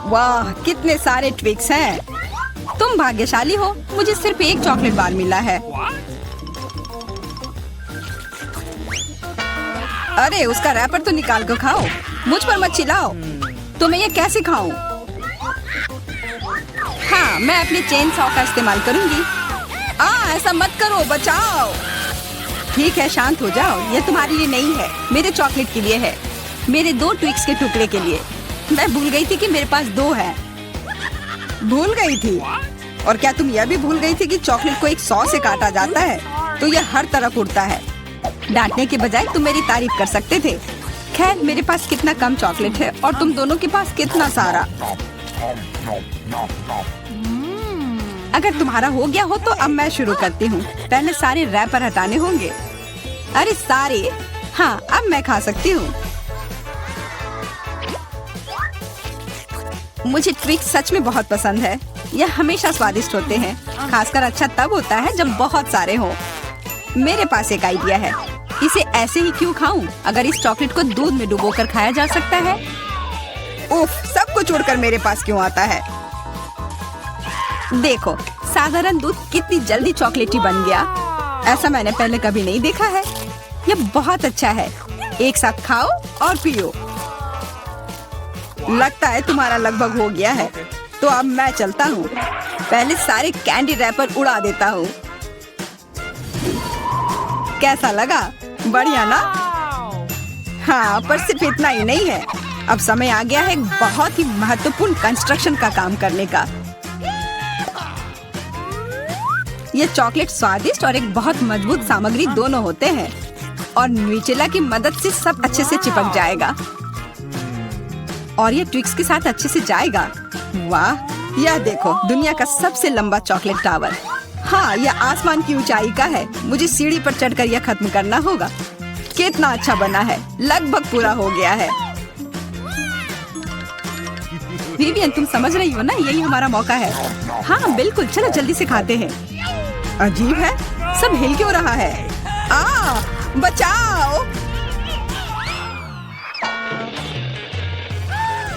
वाह, कितने सारे ट्विक्स हैं। तुम भाग्यशाली हो, मुझे सिर्फ एक चॉकलेट बार मिला है। अरे उसका रैपर तो निकाल कर खाओ, मुझ पर मत चिल्लाओ। तो मैं ये कैसे खाऊं? हाँ, मैं अपने चेन सॉ का इस्तेमाल करूंगी। ऐसा मत करो, बचाओ। ठीक है, शांत हो जाओ। ये तुम्हारे लिए नहीं है, मेरे चॉकलेट के लिए है, मेरे 2 ट्विक्स के टुकड़े के लिए। मैं भूल गई थी कि मेरे पास 2 है। भूल गई थी? और क्या तुम यह भी भूल गई थी कि चॉकलेट को एक सॉ से काटा जाता है तो यह हर तरफ उड़ता है? डांटने के बजाय तुम मेरी तारीफ कर सकते थे। खैर, मेरे पास कितना कम चॉकलेट है और तुम दोनों के पास कितना सारा। अगर तुम्हारा हो गया हो तो अब मैं शुरू करती हूँ। पहले सारे रैपर हटाने होंगे। अरे सारे? हाँ, अब मैं खा सकती हूँ। मुझे ट्विक्स सच में बहुत पसंद है। यह हमेशा स्वादिष्ट होते हैं। खासकर अच्छा तब होता है जब बहुत सारे हो। मेरे पास एक आइडिया है। इसे ऐसे ही क्यों खाऊं? अगर इस चॉकलेट को दूध में डुबोकर खाया जा सकता है। उफ, सब कुछ उड़कर मेरे पास क्यों आता है? देखो, साधारण दूध कितनी जल्दी चॉकलेटी बन गया। ऐसा मैंने पहले कभी नहीं देखा है। यह बहुत अच्छा है। एक साथ खाओ और पियो। लगता है तुम्हारा लगभग हो गया है, तो अब मैं चलता हूँ। पहले सारे कैंडी रैपर उड़ा देता हूँ। कैसा लगा? बढ़िया ना? हाँ, पर सिर्फ इतना ही नहीं है। अब समय आ गया है एक बहुत ही महत्वपूर्ण कंस्ट्रक्शन का काम करने का। ये चॉकलेट स्वादिष्ट और एक बहुत मजबूत सामग्री दोनों होते हैं और न्यूटेला की मदद से सब अच्छे से चिपक जाएगा और ये ट्विक्स के साथ अच्छे से जाएगा। वाह, यह देखो, दुनिया का सबसे लंबा चॉकलेट टावर। हाँ, यह आसमान की ऊंचाई का है। मुझे सीढ़ी पर चढ़कर यह खत्म करना होगा। कितना अच्छा बना है, लगभग पूरा हो गया है। विवियन, तुम समझ रही हो ना, यही हमारा मौका है। हाँ बिल्कुल, चलो जल्दी से खाते हैं। अजीब है, सब हिल क्यों रहा है? बचाओ!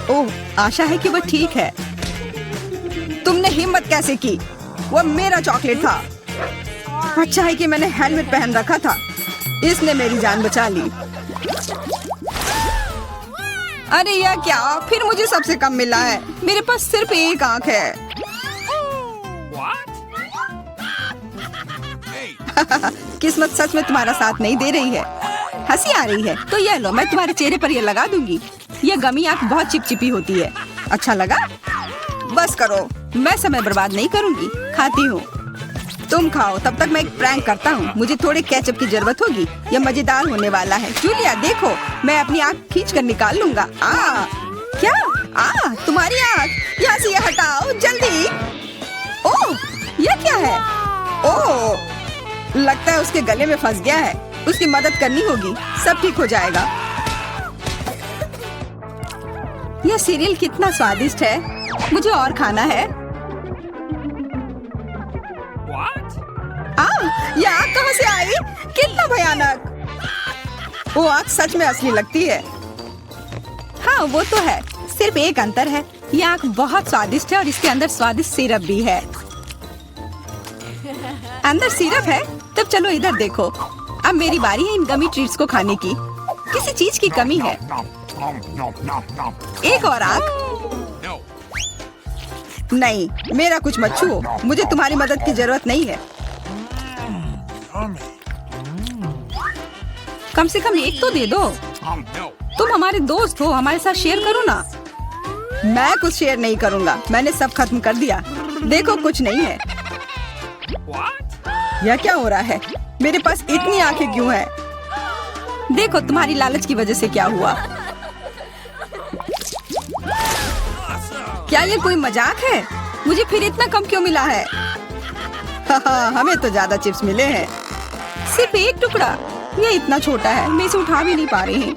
ओह, आशा है कि वह ठीक है। तुमने हिम्मत कैसे की? वह मेरा चॉकलेट था। अच्छा है कि मैंने हेलमेट पहन रखा था। इसने मेरी जान बचा ली। अरे यह क्या? फिर मुझे सबसे कम मिला है। मेरे पास सिर्फ एक आंख है। किस्मत सच में तुम्हारा साथ नहीं दे रही है। हंसी आ रही है तो यह लो, मैं तुम्हारे चेहरे पर यह लगा दूंगी। यह गमी आंख बहुत चिपचिपी होती है। अच्छा लगा? बस करो, मैं समय बर्बाद नहीं करूंगी। खाती हूँ, तुम खाओ। तब तक मैं एक प्रैंक करता हूँ। मुझे थोड़े केचप की जरूरत होगी। यह मजेदार होने वाला है। जूलिया देखो, मैं अपनी आँख खींच कर निकाल लूंगा। क्या? तुम्हारी आँख? यहाँ से यह हटाओ जल्दी। ओह, यह क्या है? ओह, लगता है उसके गले में फंस गया है। उसकी मदद करनी होगी, सब ठीक हो जाएगा। यह सीरियल कितना स्वादिष्ट है। मुझे और खाना है। यह आग कहाँ से आई? कितना भयानक! वो आग सच में असली लगती है। हाँ वो तो है, सिर्फ एक अंतर है। यह आग बहुत स्वादिष्ट है और इसके अंदर स्वादिष्ट सिरप भी है। अंदर सिरप है? तब चलो इधर देखो। अब मेरी बारी है इन गमी ट्रीट्स को खाने की। किसी चीज की कमी है। एक और आग? नहीं, मेरा कुछ मत छुओ। मुझे तुम्हारी मदद की जरूरत नहीं है। कम से कम एक तो दे दो। तुम हमारे दोस्त हो, हमारे साथ शेयर करो ना। मैं कुछ शेयर नहीं करूँगा। मैंने सब खत्म कर दिया। देखो, कुछ नहीं है। यह क्या हो रहा है? मेरे पास इतनी आंखें क्यों हैं? देखो, तुम्हारी लालच की वजह से क्या हुआ। क्या ये कोई मजाक है? मुझे फिर इतना कम क्यों मिला है? हमें तो ज्यादा चिप्स मिले हैं। सिर्फ एक टुकड़ा? ये इतना छोटा है, मैं इसे उठा भी नहीं पा रही हूँ।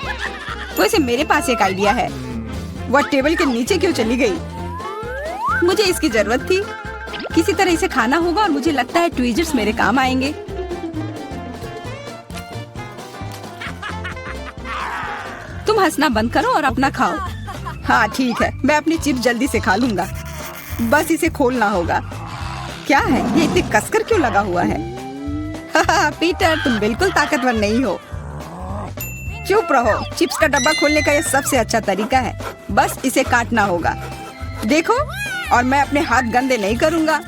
वैसे मेरे पास एक आइडिया है। वह टेबल के नीचे क्यों चली गई? मुझे इसकी जरूरत थी। किसी तरह इसे खाना होगा और मुझे लगता है ट्वीजर्स मेरे काम आएंगे। तुम हंसना बंद करो और अपना खाओ। हाँ ठीक है, मैं अपनी चिप्स जल्दी से खा लूंगा। बस इसे खोलना होगा। क्या है ये इतने कसकर क्यों लगा हुआ है? पीटर, तुम बिल्कुल ताकतवर नहीं हो। चुप रहो। चिप्स का डब्बा खोलने का यह सबसे अच्छा तरीका है। बस इसे काटना होगा। देखो, और मैं अपने हाथ गंदे नहीं करूंगा।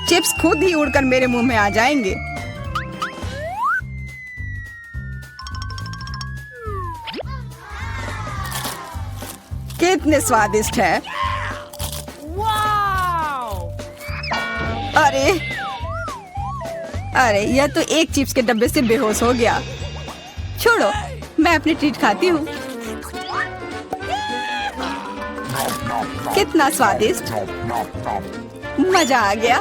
चिप्स खुद ही उड़कर मेरे मुंह में आ जाएंगे। कितने स्वादिष्ट है। अरे अरे, यह तो एक चिप्स के डब्बे से बेहोश हो गया। छोड़ो, मैं अपनी ट्रीट खाती हूँ। कितना स्वादिष्ट, मजा आ गया।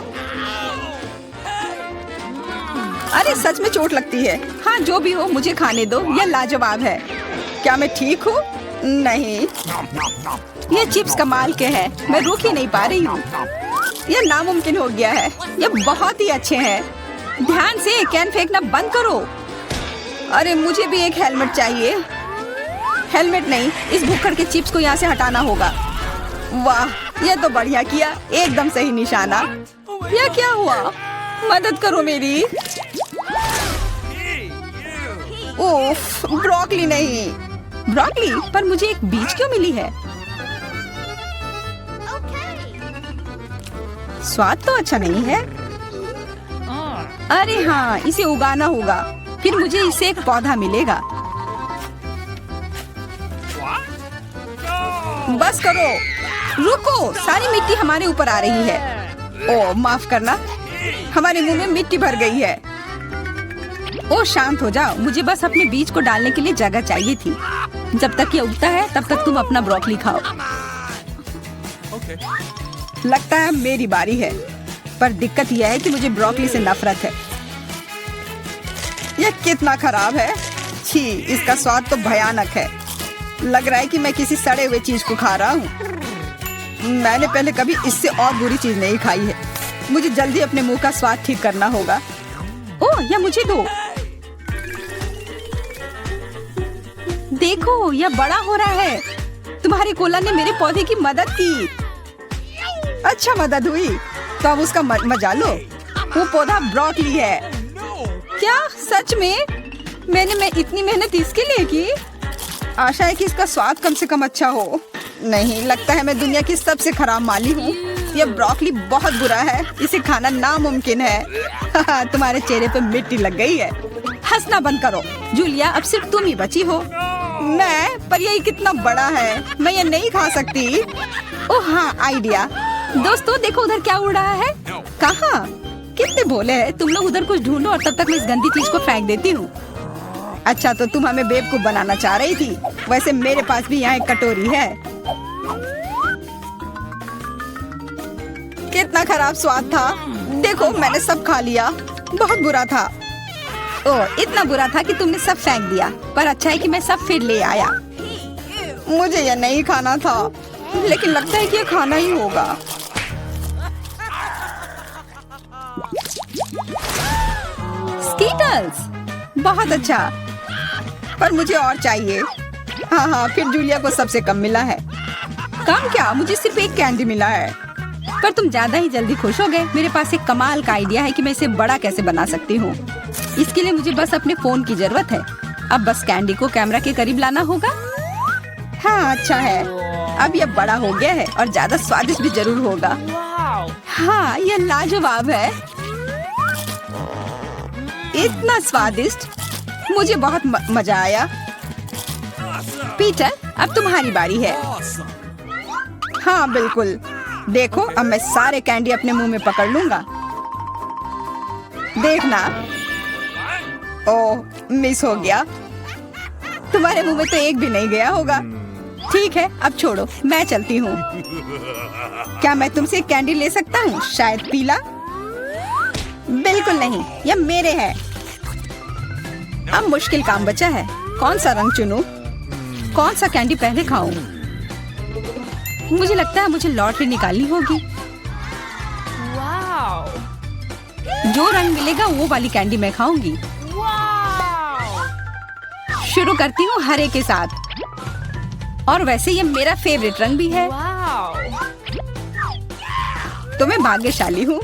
अरे सच में चोट लगती है। हाँ जो भी हो, मुझे खाने दो। यह लाजवाब है। क्या मैं ठीक हूँ? नहीं, ये चिप्स कमाल के हैं। मैं रुक ही नहीं पा रही हूँ। यह नामुमकिन हो गया है। ये बहुत ही अच्छे हैं। ध्यान से, कैन फेंकना बंद करो। अरे मुझे भी एक हेलमेट चाहिए। हेलमेट नहीं, इस भुक्कड़ के चिप्स को यहाँ से हटाना होगा। वाह, यह तो बढ़िया किया। एकदम सही निशाना। यह क्या हुआ? मदद करो मेरी। उफ, ब्रोकली नहीं। ब्रोकली, पर मुझे एक बीज क्यों मिली है? स्वाद तो अच्छा नहीं है। अरे हाँ, इसे उगाना होगा। फिर मुझे इससे एक पौधा मिलेगा। बस करो। रुको, सारी मिट्टी हमारे ऊपर आ रही है। ओह माफ करना, हमारे मुंह में मिट्टी भर गई है। ओह शांत हो जाओ। मुझे बस अपने बीज को डालने के लिए जगह चाहिए थी। जब तक ये उगता है तब तक तुम अपना ब्रोकली खाओ। लगता है मेरी बारी है, पर दिक्कत यह है कि मुझे ब्रोकली से नफरत है। यह कितना खराब है। छी, इसका स्वाद तो भयानक है। लग रहा है कि मैं किसी सड़े हुए चीज को खा रहा हूँ। मैंने पहले कभी इससे और बुरी चीज नहीं खाई है। मुझे जल्दी अपने मुंह का स्वाद ठीक करना होगा। ओह, यह मुझे दो। देखो, यह बड़ा हो रहा है। तुम्हारे कोला ने मेरे पौधे की मदद की। अच्छा मदद हुई, तो अब उसका मजा लो। वो पौधा ब्रोकली है। क्या सच में? मैंने इतनी मेहनत इसके लिए की। आशा है कि इसका स्वाद कम से कम अच्छा हो। नहीं, लगता है मैं दुनिया की सबसे खराब माली हूँ। यह ब्रोकली बहुत बुरा है। इसे खाना नामुमकिन है। तुम्हारे चेहरे पे मिट्टी लग गई है। हंसना बंद करो। जूलिया, अब सिर्फ तुम ही बची हो। मैं? पर यह कितना बड़ा है, मैं ये नहीं खा सकती। ओह हाँ, आइडिया। दोस्तों देखो, उधर क्या उड़ रहा है। कहाँ? कितने भोले हैं तुम लोग। उधर कुछ ढूंढो और तब तक मैं इस गंदी चीज को फेंक देती हूँ। अच्छा, तो तुम हमें बेवकूफ बनाना चाह रही थी। वैसे मेरे पास भी यहाँ एक कटोरी है। कितना खराब स्वाद था। देखो, मैंने सब खा लिया। बहुत बुरा था। ओह, इतना बुरा था कि तुमने सब फेंक दिया। पर अच्छा है कि मैं सब फिर ले आया। मुझे यह नहीं खाना था, लेकिन लगता है कि यह खाना ही होगा। स्कीटल्स, बहुत अच्छा। पर मुझे और चाहिए। हाँ हाँ, फिर जूलिया को सबसे कम मिला है। कम क्या, मुझे सिर्फ एक कैंडी मिला है। पर तुम ज्यादा ही जल्दी खुश हो गए। मेरे पास एक कमाल का आइडिया है कि मैं इसे बड़ा कैसे बना सकती हूँ। इसके लिए मुझे बस अपने फोन की जरूरत है। अब बस कैंडी को कैमरा के करीब लाना होगा। हाँ अच्छा है, अब यह बड़ा हो गया है और ज्यादा स्वादिष्ट भी जरूर होगा। हाँ, यह लाजवाब है। इतना स्वादिष्ट, मुझे बहुत मजा आया। पीटर, अब तुम्हारी बारी है। हाँ बिल्कुल। देखो, अब मैं सारे कैंडी अपने मुंह में पकड़ लूंगा। देखना। ओह, मिस हो गया। तुम्हारे मुंह में तो एक भी नहीं गया होगा। ठीक है, अब छोड़ो, मैं चलती हूँ। क्या मैं तुमसे कैंडी ले सकता हूँ? शायद पीला। बिल्कुल नहीं, यह मेरे हैं। अब मुश्किल काम बचा है। कौन सा रंग चुनूं? कौन सा कैंडी पहले खाऊं? मुझे लगता है मुझे लॉटरी निकालनी होगी। जो रंग मिलेगा वो वाली कैंडी मैं खाऊंगी। शुरू करती हूँ हरे के साथ। और वैसे ये मेरा फेवरेट रंग भी है। तो मैं भाग्यशाली हूँ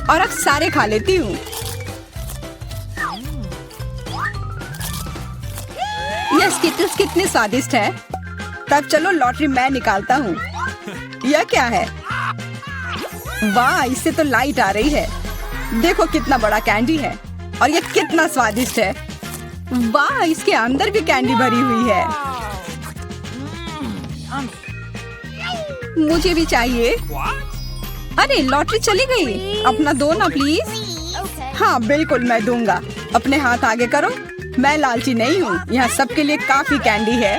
और अब सारे खा लेती हूँ। ये स्किटल्स कितने स्वादिष्ट है। तब चलो लॉटरी मैं निकालता हूँ। यह क्या है? वाह, इससे तो लाइट आ रही है। देखो कितना बड़ा कैंडी है और ये कितना स्वादिष्ट है। वाह, इसके अंदर भी कैंडी भरी हुई है। मुझे भी चाहिए। अरे लॉटरी चली गई। अपना दो ना प्लीज। हाँ बिल्कुल मैं दूंगा। अपने हाथ आगे करो। मैं लालची नहीं हूँ। यहाँ सबके लिए काफी कैंडी है।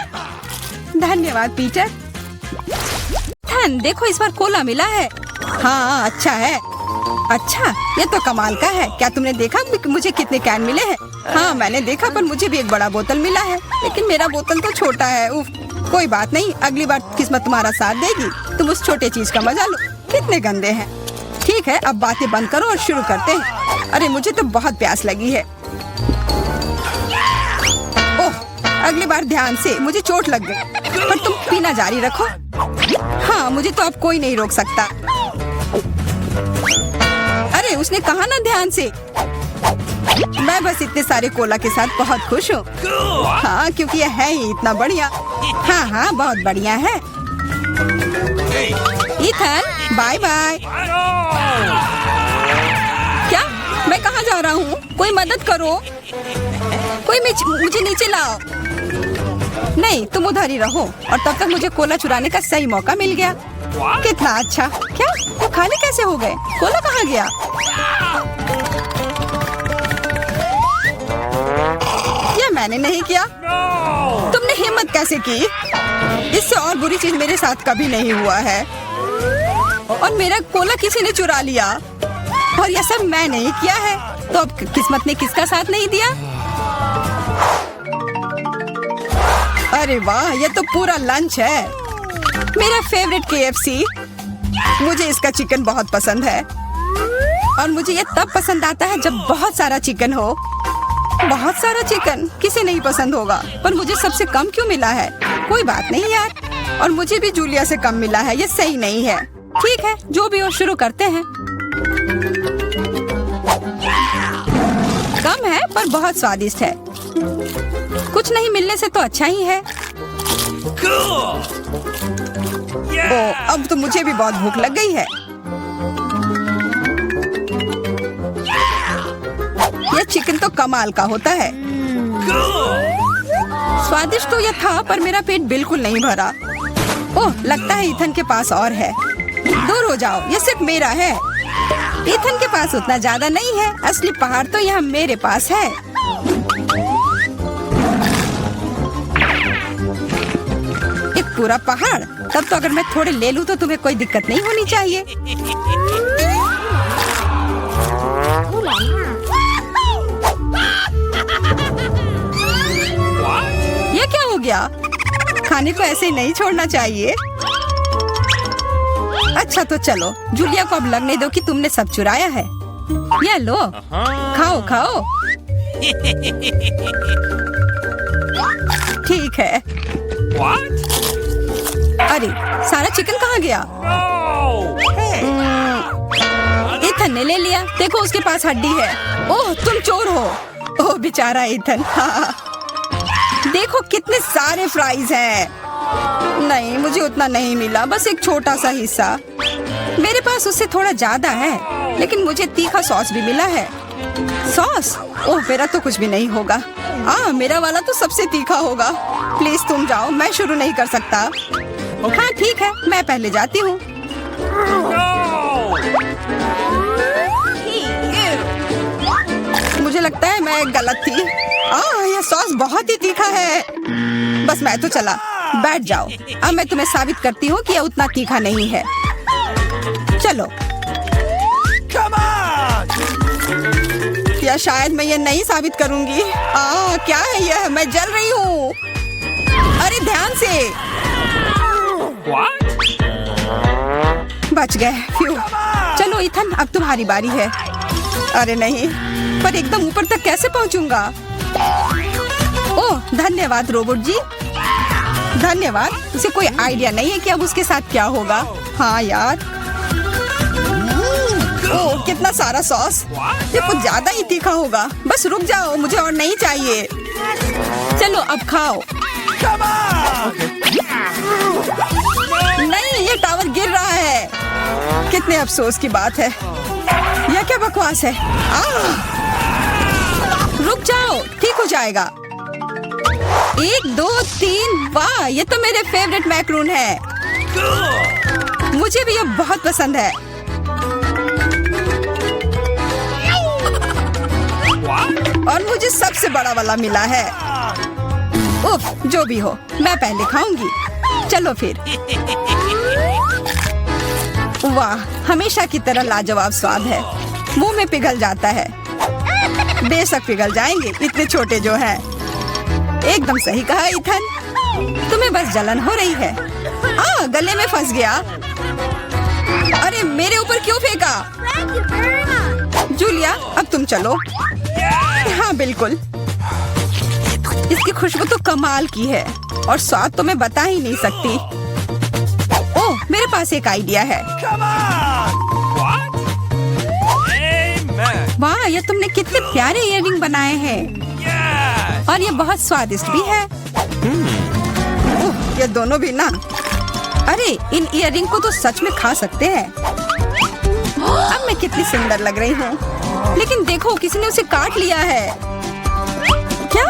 धन्यवाद पीटर। देखो इस बार कोला मिला है। हाँ अच्छा है। अच्छा ये तो कमाल का है। क्या तुमने देखा मुझे कितने कैन मिले हैं? हाँ मैंने देखा, पर मुझे भी एक बड़ा बोतल मिला है। लेकिन मेरा बोतल तो छोटा है। उफ, कोई बात नहीं, अगली बार किस्मत तुम्हारा साथ देगी। तुम उस छोटे चीज का मजा लो। कितने गंदे हैं। ठीक है अब बातें बंद करो और शुरू करते हैं। अरे मुझे तो बहुत प्यास लगी है। ओह अगली बार ध्यान से, मुझे चोट लग गई। पर तुम पीना जारी रखो। हाँ मुझे तो अब कोई नहीं रोक सकता। अरे उसने कहा ना ध्यान से। मैं बस इतने सारे कोला के साथ बहुत खुश हूँ। हाँ क्योंकि यह है ही इतना बढ़िया। हाँ हाँ बहुत बढ़िया है। Ethan bye bye. क्या? मैं कहाँ जा रहा हूँ? कोई मदद करो। कोई मुझे नीचे लाओ। नहीं तुम उधर ही रहो। और तब तक मुझे कोला चुराने का सही मौका मिल गया। कितना अच्छा। क्या वो खाने कैसे हो गए? कोला कहाँ गया? ये मैंने नहीं किया। तुमने हिम्मत कैसे की? इससे और बुरी चीज मेरे साथ कभी नहीं हुआ है। और मेरा कोला किसी ने चुरा लिया और यह सब मैं नहीं किया है। तो अब किस्मत ने किसका साथ नहीं दिया? अरे वाह ये तो पूरा लंच है। मेरा फेवरेट KFC। मुझे इसका चिकन बहुत पसंद है। और मुझे ये तब पसंद आता है जब बहुत सारा चिकन हो। बहुत सारा चिकन किसे नहीं पसंद होगा। पर मुझे सबसे कम क्यों मिला है? कोई बात नहीं यार। और मुझे भी जूलिया से कम मिला है। ये सही नहीं है। ठीक है जो भी हो शुरू करते हैं। कम है पर बहुत स्वादिष्ट है। कुछ नहीं मिलने से तो अच्छा ही है। ओह अब तो मुझे भी बहुत भूख लग गई है। यह चिकन तो कमाल का होता है। स्वादिष्ट तो यह था पर मेरा पेट बिल्कुल नहीं भरा। ओह लगता है इथन के पास और है। दूर हो जाओ, यह सिर्फ मेरा है। इथन के पास उतना ज्यादा नहीं है। असली पहाड़ तो यहाँ मेरे पास है। एक पूरा पहाड़? तब तो अगर मैं थोड़े ले लूं तो तुम्हें कोई दिक्कत नहीं होनी चाहिए। ये क्या हो गया? खाने को ऐसे ही नहीं छोड़ना चाहिए। अच्छा तो चलो जूलिया को अब लगने दो कि तुमने सब चुराया है। ये लो खाओ खाओ। ठीक है। अरे सारा चिकन कहाँ गया? इथन ने ले लिया। देखो उसके पास हड्डी है। ओह तुम चोर हो। ओह बेचारा इथन। हाँ। देखो कितने सारे फ्राइज हैं। नहीं मुझे उतना नहीं मिला, बस एक छोटा सा हिस्सा। मेरे पास उससे थोड़ा ज्यादा है। लेकिन मुझे तीखा सॉस भी मिला है। सॉस? ओह मेरा तो कुछ भी नहीं होगा। मेरा वाला तो सबसे तीखा होगा। प्लीज तुम जाओ, मैं शुरू नहीं कर सकता। हाँ ठीक है मैं पहले जाती हूँ। मुझे लगता है मैं गलत थी। यह सॉस बहुत ही तीखा है। बस मैं तो चला। बैठ जाओ। अब मैं तुम्हें साबित करती हूँ कि यह उतना तीखा नहीं है। चलो। या शायद मैं ये नहीं साबित करूंगी। क्या है यह? मैं जल रही हूँ। अरे ध्यान से। बच गए। चलो इथन अब तुम्हारी बारी है। अरे नहीं, पर एकदम ऊपर तक कैसे पहुँचूंगा? ओह धन्यवाद रोबोट जी। धन्यवाद। उसे कोई आइडिया नहीं है कि अब उसके साथ क्या होगा। हाँ यार। ओह, कितना सारा सॉस। ये कुछ ज्यादा ही तीखा होगा। बस रुक जाओ, मुझे और नहीं चाहिए। चलो अब खाओ। नहीं, ये टावर गिर रहा है। कितने अफसोस की बात है। यह क्या बकवास है। रुक जाओ, ठीक हो जाएगा। 1 2 3। वाह, ये तो मेरे फेवरेट मैक्रून है। मुझे भी यह बहुत पसंद है। और मुझे सबसे बड़ा वाला मिला है। उफ, जो भी हो, मैं पहले खाऊंगी। चलो फिर। वाह, हमेशा की तरह लाजवाब स्वाद है। मुंह में पिघल जाता है। बेशक पिघल जाएंगे, इतने छोटे जो हैं। एकदम सही कहा इथन। तुम्हें बस जलन हो रही है। गले में फंस गया। अरे मेरे ऊपर क्यों फेंका? जूलिया, अब तुम चलो। हाँ बिल्कुल। इसकी खुशबू तो कमाल की है और स्वाद तो मैं बता ही नहीं सकती। ओह, मेरे पास एक आइडिया है। वाह, ये तुमने कितने प्यारे इयररिंग बनाए हैं। और ये बहुत स्वादिष्ट भी है। ये दोनों भी ना। अरे, इन इयररिंग को तो सच में खा सकते हैं। अब मैं कितनी सुंदर लग रही हूँ। लेकिन देखो, किसी ने उसे काट लिया है। क्या?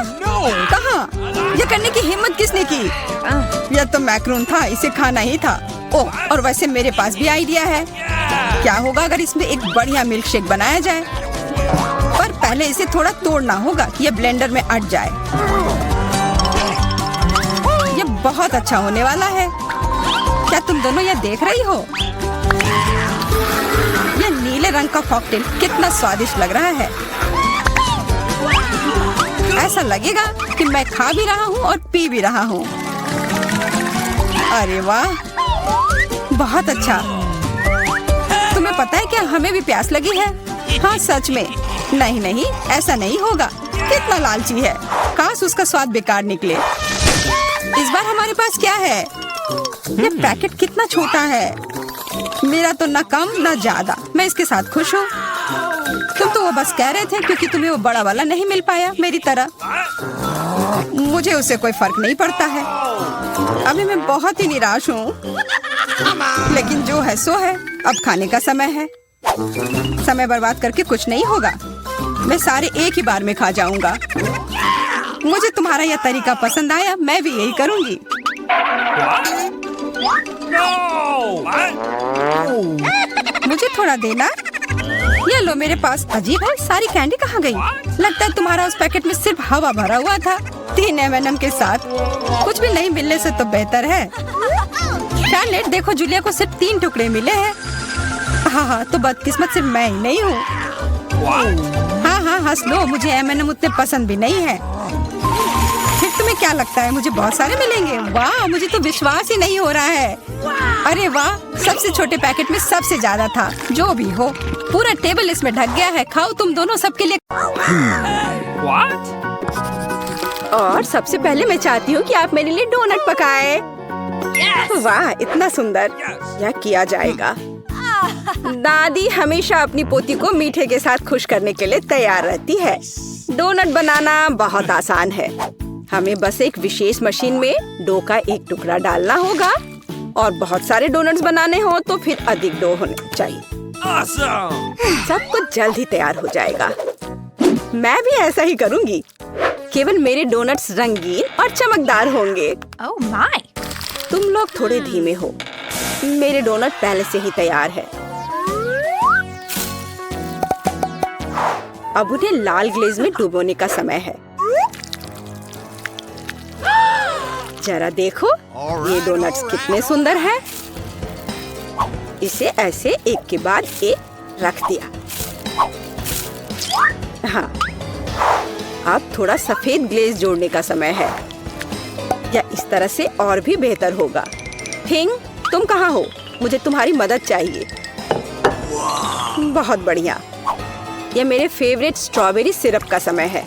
कहाँ? ये करने की हिम्मत किसने की? यह तो मैक्रून था, इसे खाना ही था। ओह, और वैसे मेरे पास भी आइडिया है। क्या होगा अगर इसमें एक बढ़िया मिल्क शेक बनाया जाए? पर पहले इसे थोड़ा तोड़ना होगा कि ये ब्लेंडर में अट जाए। ये बहुत अच्छा होने वाला है। क्या तुम दोनों यह देख रही हो? यह नीले रंग का कॉकटेल कितना स्वादिष्ट लग रहा है। ऐसा लगेगा कि मैं खा भी रहा हूँ और पी भी रहा हूँ। अरे वाह, बहुत अच्छा। तुम्हें पता है क्या, हमें भी प्यास लगी है। हाँ सच में। नहीं नहीं, ऐसा नहीं होगा। कितना लालची है। काश उसका स्वाद बेकार निकले। इस बार हमारे पास क्या है? ये पैकेट कितना छोटा है। मेरा तो न कम न ज्यादा। मैं इसके साथ खुश हूँ। तुम तो वो बस कह रहे थे क्योंकि तुम्हें वो बड़ा वाला नहीं मिल पाया मेरी तरह। मुझे उससे कोई फर्क नहीं पड़ता है। अभी मैं बहुत ही निराश हूँ। लेकिन जो है सो है। अब खाने का समय है। समय बर्बाद करके कुछ नहीं होगा। मैं सारे एक ही बार में खा जाऊंगा। मुझे तुम्हारा यह तरीका पसंद आया। मैं भी यही करूंगी। मुझे थोड़ा देना। ये लो मेरे पास। अजीब है, सारी कैंडी कहाँ गई? लगता है तुम्हारा उस पैकेट में सिर्फ हवा भरा हुआ था। 3 M&M के साथ कुछ भी नहीं मिलने से तो बेहतर है। शार्लेट, देखो जूलिया को सिर्फ 3 टुकड़े मिले हैं। हाँ, तो बदकिस्मत सिर्फ मैं ही नहीं हूँ। हाँ, हंस लो। मुझे M&M उतने पसंद भी नहीं है। फिर तुम्हें क्या लगता है मुझे बहुत सारे मिलेंगे? वाह, मुझे तो विश्वास ही नहीं हो रहा है। अरे वाह, सबसे छोटे पैकेट में सबसे ज्यादा था। जो भी हो, पूरा टेबल इसमें ढक गया है। खाओ तुम दोनों, सबके लिए। और सबसे पहले मैं चाहती हूँ कि आप मेरे लिए डोनट पकाएं। वाह, इतना सुंदर। यह किया जाएगा। दादी हमेशा अपनी पोती को मीठे के साथ खुश करने के लिए तैयार रहती है। डोनट बनाना बहुत आसान है। हमें बस एक विशेष मशीन में डो का एक टुकड़ा डालना होगा। और बहुत सारे डोनट्स बनाने हो तो फिर अधिक डो होना चाहिए। सब कुछ जल्द ही तैयार हो जाएगा। मैं भी ऐसा ही करूंगी। केवल मेरे डोनट्स रंगीन और चमकदार होंगे। Oh my! तुम लोग थोड़े धीमे हो। मेरे डोनट पहले से ही तैयार है। अब उन्हें लाल ग्लेज में डुबोने का समय है। जरा देखो, ये डोनट्स कितने सुंदर हैं। इसे ऐसे एक के बाद एक रख दिया। हाँ, अब थोड़ा सफेद ग्लेज जोड़ने का समय है। या इस तरह से और भी बेहतर होगा। हिंग, तुम कहाँ हो? मुझे तुम्हारी मदद चाहिए। बहुत बढ़िया। यह मेरे फेवरेट स्ट्रॉबेरी सिरप का समय है।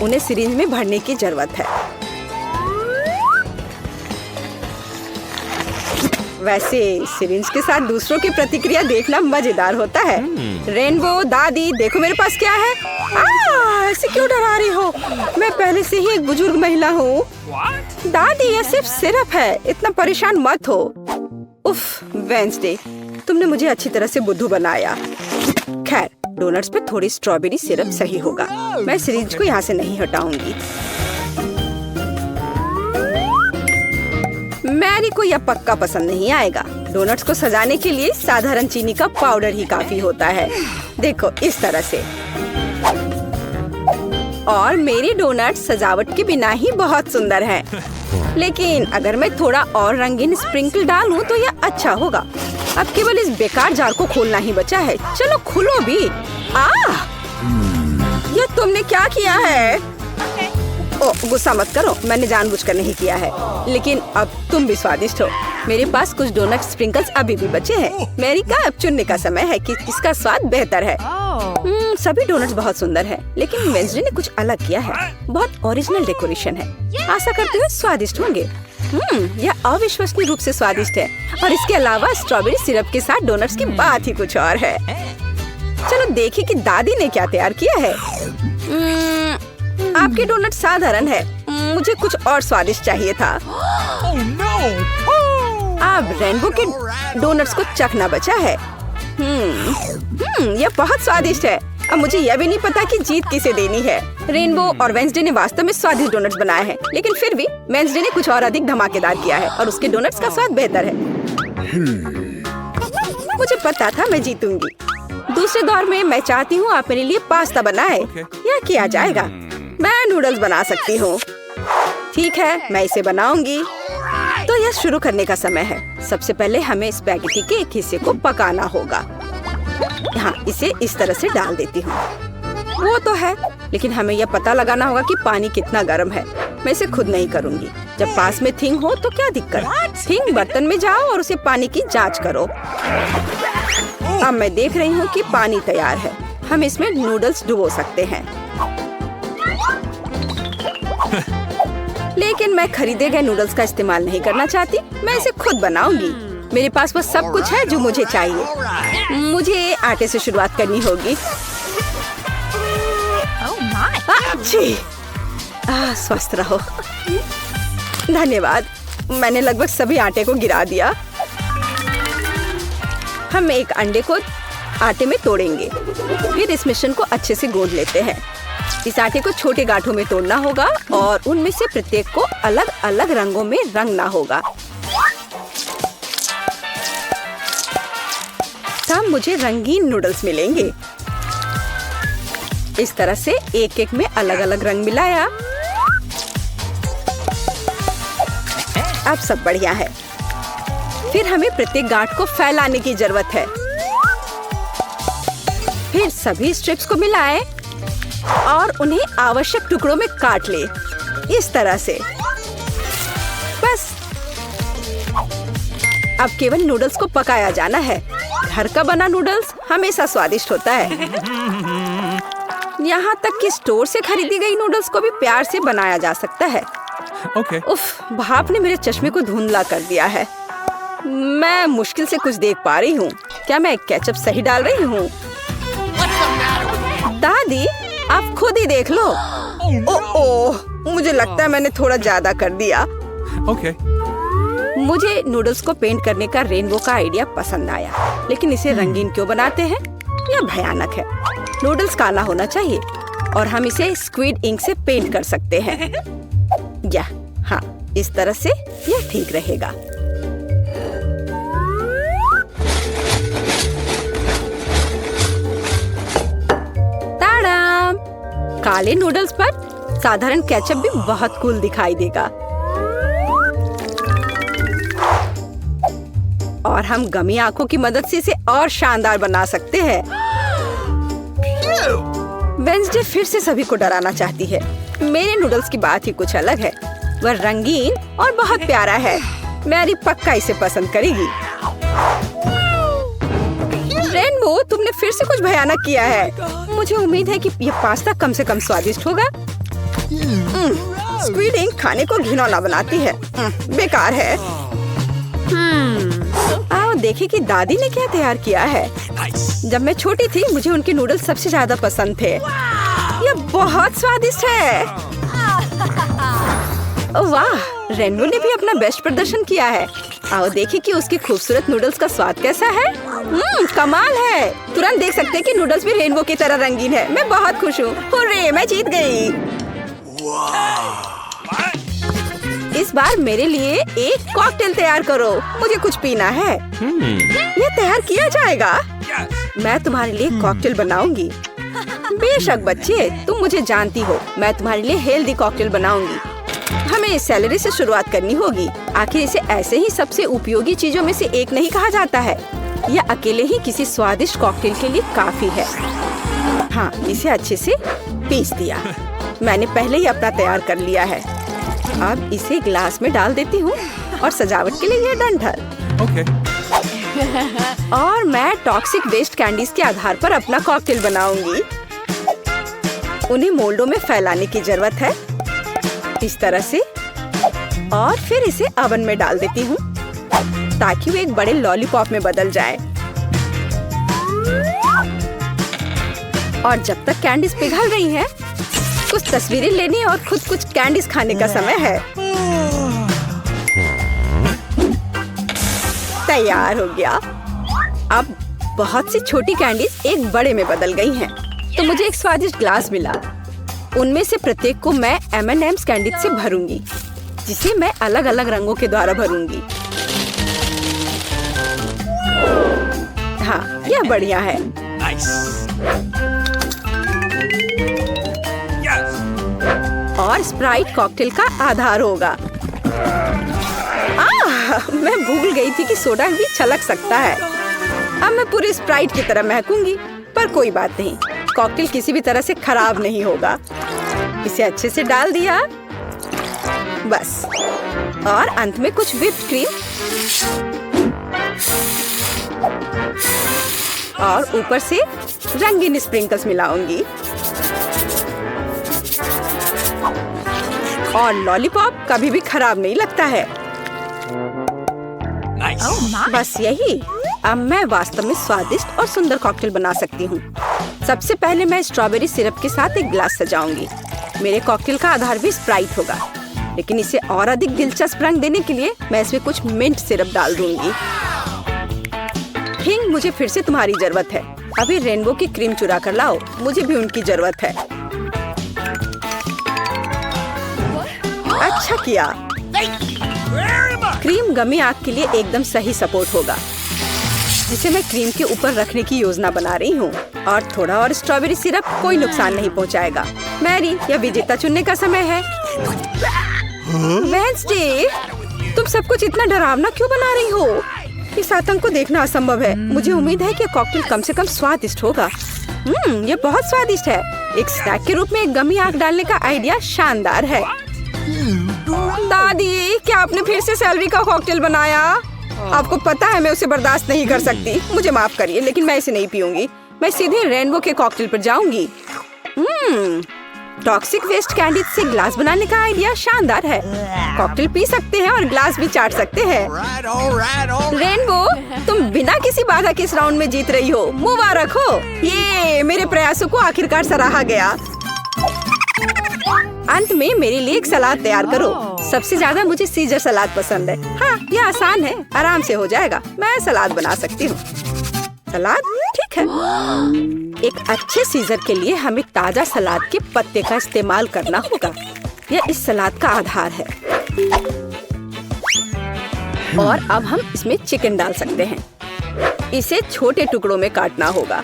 उन्हें सिरिंज में भरने की जरूरत है। वैसे सिरिंज के साथ दूसरों की प्रतिक्रिया देखना मजेदार होता है। रेनबो, दादी, देखो मेरे पास क्या है। ऐसे क्यों डरा रही हो? मैं पहले से ही एक बुजुर्ग महिला हूँ। दादी, ये सिर्फ सिरप है, इतना परेशान मत हो। उफ, वेंसडे, तुमने मुझे अच्छी तरह से बुद्धू बनाया। खैर, डोनट्स पे थोड़ी स्ट्रॉबेरी सिरप सही होगा। मैं सिरिंज को यहाँ से नहीं हटाऊंगी। मैरी को यह पक्का पसंद नहीं आएगा। डोनट्स को सजाने के लिए साधारण चीनी का पाउडर ही काफी होता है। देखो, इस तरह से। और मेरी डोनट्स सजावट के बिना ही बहुत सुंदर हैं। लेकिन अगर मैं थोड़ा और रंगीन स्प्रिंकल डालूं तो यह अच्छा होगा। अब केवल इस बेकार जार को खोलना ही बचा है। चलो खुलो भी। ये तुमने क्या किया है? ओह, गुस्सा मत करो, मैंने जानबूझकर नहीं किया है। लेकिन अब तुम भी स्वादिष्ट हो। मेरे पास कुछ डोनट स्प्रिंकल्स अभी भी बचे हैं। मैरी का अब चुनने का समय है कि किसका स्वाद बेहतर है। सभी डोनट्स बहुत सुंदर है, लेकिन वेंसडे ने कुछ अलग किया है। बहुत ओरिजिनल डेकोरेशन है। आशा करते हुए स्वादिष्ट होंगे। यह अविश्वसनीय रूप से स्वादिष्ट है। और इसके अलावा स्ट्रॉबेरी सिरप के साथ डोनट्स की बात ही कुछ और है। चलो देखिए कि दादी ने क्या तैयार किया है। आपके डोनट साधारण है, मुझे कुछ और स्वादिष्ट चाहिए था। अब रेनबो के डोनट्स को चखना बचा है। यह बहुत स्वादिष्ट है। अब मुझे यह भी नहीं पता कि जीत किसे देनी है। रेनबो और वेंसडे ने वास्तव में स्वादिष्ट डोनट्स बनाए हैं, लेकिन फिर भी वेंसडे ने कुछ और अधिक धमाकेदार किया है और उसके डोनट्स का स्वाद बेहतर है। मुझे पता था मैं जीतूंगी। दूसरे दौर में मैं चाहती हूँ आप मेरे लिए पास्ता बनाए। यह किया जाएगा। मैं नूडल्स बना सकती हूँ। ठीक है, मैं इसे बनाऊंगी। तो यह शुरू करने का समय है। सबसे पहले हमें स्पैगेटी के एक हिस्से को पकाना होगा। यहाँ इसे इस तरह से डाल देती हूँ। वो तो है, लेकिन हमें यह पता लगाना होगा कि पानी कितना गर्म है। मैं इसे खुद नहीं करूँगी। जब पास में थिंग हो तो क्या दिक्कत। थिंग बर्तन में जाओ और उसे पानी की जांच करो। अब मैं देख रही हूँ कि पानी तैयार है। हम इसमें नूडल्स डुबो सकते हैं। लेकिन मैं खरीदे गए नूडल्स का इस्तेमाल नहीं करना चाहती। मैं इसे खुद बनाऊंगी। मेरे पास वो सब कुछ है जो मुझे चाहिए। मुझे आटे से शुरुआत करनी होगी। स्वस्थ रहो। धन्यवाद। मैंने लगभग सभी आटे को गिरा दिया। हम एक अंडे को आटे में तोड़ेंगे। फिर इस मिश्रण को अच्छे से गूंथ लेते हैं। इस आटे को छोटे गांठों में तोड़ना होगा और उनमें से प्रत्येक को अलग अलग रंगों में रंगना होगा। तब मुझे रंगीन नूडल्स मिलेंगे। इस तरह से एक एक में अलग अलग रंग मिलाया। अब सब बढ़िया है। फिर हमें प्रत्येक गांठ को फैलाने की जरूरत है। फिर सभी स्ट्रिप्स को मिलाएं और उन्हें आवश्यक टुकड़ों में काट ले। इस तरह से। बस अब केवल नूडल्स को पकाया जाना है। घर का बना नूडल्स हमेशा स्वादिष्ट होता है। यहाँ तक कि स्टोर से खरीदी गई नूडल्स को भी प्यार से बनाया जा सकता है। उफ, भाप ने मेरे चश्मे को धुंधला कर दिया है। मैं मुश्किल से कुछ देख पा रही हूँ। क्या मैं केचप सही डाल रही हूँ? दादी, आप खुद ही देख लो। ओह, मुझे लगता है मैंने थोड़ा ज्यादा कर दिया। मुझे नूडल्स को पेंट करने का रेनबो का आइडिया पसंद आया, लेकिन इसे रंगीन क्यों बनाते हैं? यह भयानक है। नूडल्स काला होना चाहिए और हम इसे स्क्विड इंक से पेंट कर सकते हैं। या हाँ, इस तरह से यह ठीक रहेगा। ताड़ाम! काले नूडल्स पर साधारण केचप भी बहुत कूल दिखाई देगा। और हम गमी आंखों की मदद से इसे और शानदार बना सकते हैं। वेंसडे फिर से सभी को डराना चाहती है। मेरे नूडल्स की बात ही कुछ अलग है। वह रंगीन और बहुत प्यारा है। मैरी पक्का इसे पसंद करेगी। रेनबो, तुमने फिर से कुछ भयानक किया है। मुझे उम्मीद है कि यह पास्ता कम से कम स्वादिष्ट होगा। स्क्विड इंक खाने को घिनौना बनाती है। बेकार है। आओ देखें कि दादी ने क्या तैयार किया है। जब मैं छोटी थी मुझे उनके नूडल्स सबसे ज्यादा पसंद थे। ये बहुत स्वादिष्ट है। वाह, रेनबो ने भी अपना बेस्ट प्रदर्शन किया है। आओ देखें कि उसकी खूबसूरत नूडल्स का स्वाद कैसा है। कमाल है। तुरंत देख सकते हैं कि नूडल्स भी रेनबो की तरह रंगीन है। मैं बहुत खुश हूँ। हुर्रे, मैं जीत गई। इस बार मेरे लिए एक कॉकटेल तैयार करो। मुझे कुछ पीना है। ये तैयार किया जाएगा। मैं तुम्हारे लिए कॉकटेल बनाऊंगी। बेशक बच्चे, तुम मुझे जानती हो। मैं तुम्हारे लिए हेल्दी कॉकटेल बनाऊंगी। हमें सेलेरी से शुरुआत करनी होगी। आखिर इसे ऐसे ही सबसे उपयोगी चीजों में से एक नहीं कहा जाता है। यह अकेले ही किसी स्वादिष्ट कॉकटेल के लिए काफी है। हाँ, इसे अच्छे से पीस दिया। मैंने पहले ही अपना तैयार कर लिया है। अब इसे ग्लास में डाल देती हूँ और सजावट के लिए ये डंठल। और मैं टॉक्सिक वेस्ट कैंडीज के आधार पर अपना कॉकटेल बनाऊंगी। उन्हें मोल्डों में फैलाने की जरूरत है, इस तरह से। और फिर इसे ओवन में डाल देती हूँ ताकि वो एक बड़े लॉलीपॉप में बदल जाए। और जब तक कैंडीज पिघल रही हैं, कुछ तस्वीरें लेनी और खुद कुछ कैंडीज खाने का समय है। तैयार हो गया। अब बहुत सी छोटी कैंडीज एक बड़े में बदल गई हैं, तो मुझे एक स्वादिष्ट ग्लास मिला। उनमें से प्रत्येक को मैं M&M's कैंडीज से भरूंगी, जिसे मैं अलग अलग रंगों के द्वारा भरूंगी। हाँ, यह बढ़िया है। और स्प्राइट कॉकटेल का आधार होगा। मैं भूल गई थी कि सोडा भी छलक सकता है। अब मैं पूरे स्प्राइट की तरह महकूंगी, पर कोई बात नहीं। कॉकटेल किसी भी तरह से खराब नहीं होगा। इसे अच्छे से डाल दिया, बस। और अंत में कुछ व्हिप्ड क्रीम और ऊपर से रंगीन स्प्रिंकल्स मिलाऊंगी। और लॉलीपॉप कभी भी खराब नहीं लगता है। बस यही। अब मैं वास्तव में स्वादिष्ट और सुंदर कॉकटेल बना सकती हूँ। सबसे पहले मैं स्ट्रॉबेरी सिरप के साथ एक ग्लास सजाऊंगी। मेरे कॉकटेल का आधार भी स्प्राइट होगा, लेकिन इसे और अधिक दिलचस्प रंग देने के लिए मैं इसमें कुछ मिंट सिरप डाल दूंगी। हिंग, मुझे फिर से तुम्हारी जरूरत है। अभी रेनबो की क्रीम चुरा कर लाओ, मुझे भी उनकी जरूरत है। अच्छा किया। क्रीम गमी आग के लिए एकदम सही सपोर्ट होगा, जिसे मैं क्रीम के ऊपर रखने की योजना बना रही हूँ। और थोड़ा और स्ट्रॉबेरी सिरप कोई नुकसान नहीं पहुँचाएगा। मैरी, यह विजेता चुनने का समय है। वेंसडे, तुम सब कुछ इतना डरावना क्यों बना रही हो? इस आतंक को देखना असंभव है। मुझे उम्मीद है कि कॉकटेल कम से कम स्वादिष्ट होगा। ये बहुत स्वादिष्ट है। एक स्नैक के रूप में एक गमी आग डालने का आइडिया शानदार है। दादी, क्या आपने फिर से सेलरी का कॉकटेल बनाया? आपको पता है मैं उसे बर्दाश्त नहीं कर सकती। मुझे माफ करिए, लेकिन मैं इसे नहीं पीऊंगी। मैं सीधे रेनबो के कॉकटेल पर जाऊंगी। टॉक्सिक वेस्ट कैंडीज से ग्लास बनाने का आइडिया शानदार है। कॉकटेल पी सकते हैं और ग्लास भी चाट सकते हैं। रेनबो, तुम बिना किसी बाधा के इस राउंड में जीत रही हो। मुबारक हो। ये मेरे प्रयासों को आखिरकार सराहा गया। अंत में मेरे लिए एक सलाद तैयार करो। सबसे ज्यादा मुझे सीजर सलाद पसंद है। हाँ, यह आसान है, आराम से हो जाएगा। मैं सलाद बना सकती हूँ। सलाद ठीक है। एक अच्छे सीजर के लिए हमें ताजा सलाद के पत्ते का इस्तेमाल करना होगा। यह इस सलाद का आधार है। और अब हम इसमें चिकन डाल सकते हैं। इसे छोटे टुकड़ों में काटना होगा।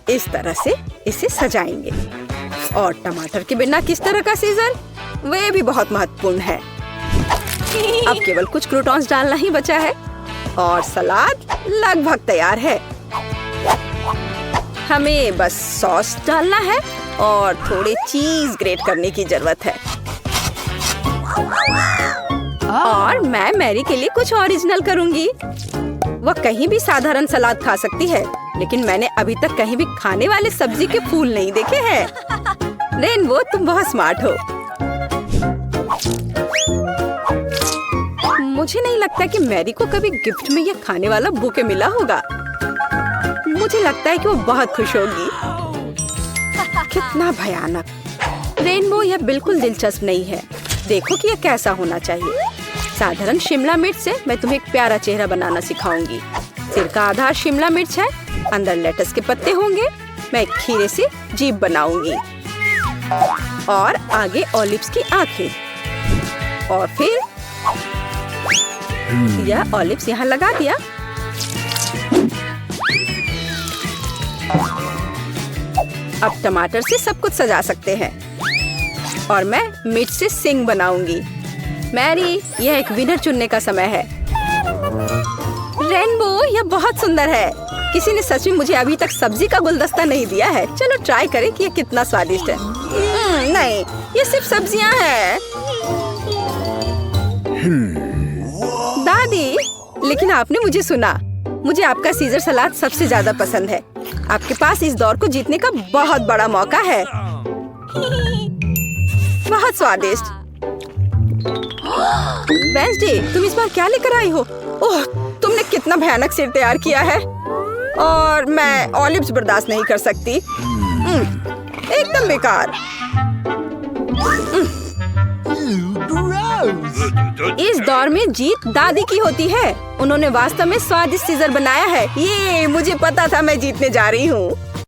इस तरह से इसे सजाएंगे। और टमाटर के बिना किस तरह का सीजर, वे भी बहुत महत्वपूर्ण है। अब केवल कुछ क्रूटॉन्स डालना ही बचा है और सलाद लगभग तैयार है। हमें बस सॉस डालना है और थोड़े चीज ग्रेट करने की जरूरत है। और मैं मैरी के लिए कुछ ओरिजिनल करूंगी। वह कहीं भी साधारण सलाद खा सकती है, लेकिन मैंने अभी तक कहीं भी खाने वाले सब्जी के फूल नहीं देखे हैं। रेनबो, तुम बहुत स्मार्ट हो। मुझे नहीं लगता कि मैरी को कभी गिफ्ट में यह खाने वाला बुके मिला होगा। मुझे लगता है कि वो बहुत खुश होगी। कितना भयानक। रेनबो, यह बिल्कुल दिलचस्प नहीं है। देखो कि यह कैसा होना चाहिए। साधारण शिमला मिर्च से मैं तुम्हें एक प्यारा चेहरा बनाना सिखाऊंगी। सिर का आधार शिमला मिर्च है, अंदर लेटस के पत्ते होंगे। मैं एक खीरे से जीभ बनाऊंगी और आगे ऑलिव्स की आंखें, और फिर यह ऑलिव्स यहाँ लगा दिया। अब टमाटर से सब कुछ सजा सकते हैं और मैं मिर्च से सिंग बनाऊंगी। मैरी, यह एक विनर चुनने का समय है। रेनबो, यह बहुत सुंदर है। किसी ने सच में मुझे अभी तक सब्जी का गुलदस्ता नहीं दिया है। चलो ट्राई करें कि यह कितना स्वादिष्ट है। नहीं, ये सिर्फ सब्जियां हैं। दादी, लेकिन आपने मुझे सुना। मुझे आपका सीजर सलाद सबसे ज्यादा पसंद है। आपके पास इस दौर को जीतने का बहुत बड़ा मौका है। बहुत स्वादिष्ट। वेंसडे, तुम इस बार क्या लेकर आई हो? ओह, तुमने कितना भयानक सिर तैयार किया है। और मैं ऑलिव्स बर्दाश्त नहीं कर सकती। एकदम बेकार। इस दौर में जीत दादी की होती है। उन्होंने वास्तव में स्वादिष्ट सीजर बनाया है। ये मुझे पता था मैं जीतने जा रही हूँ।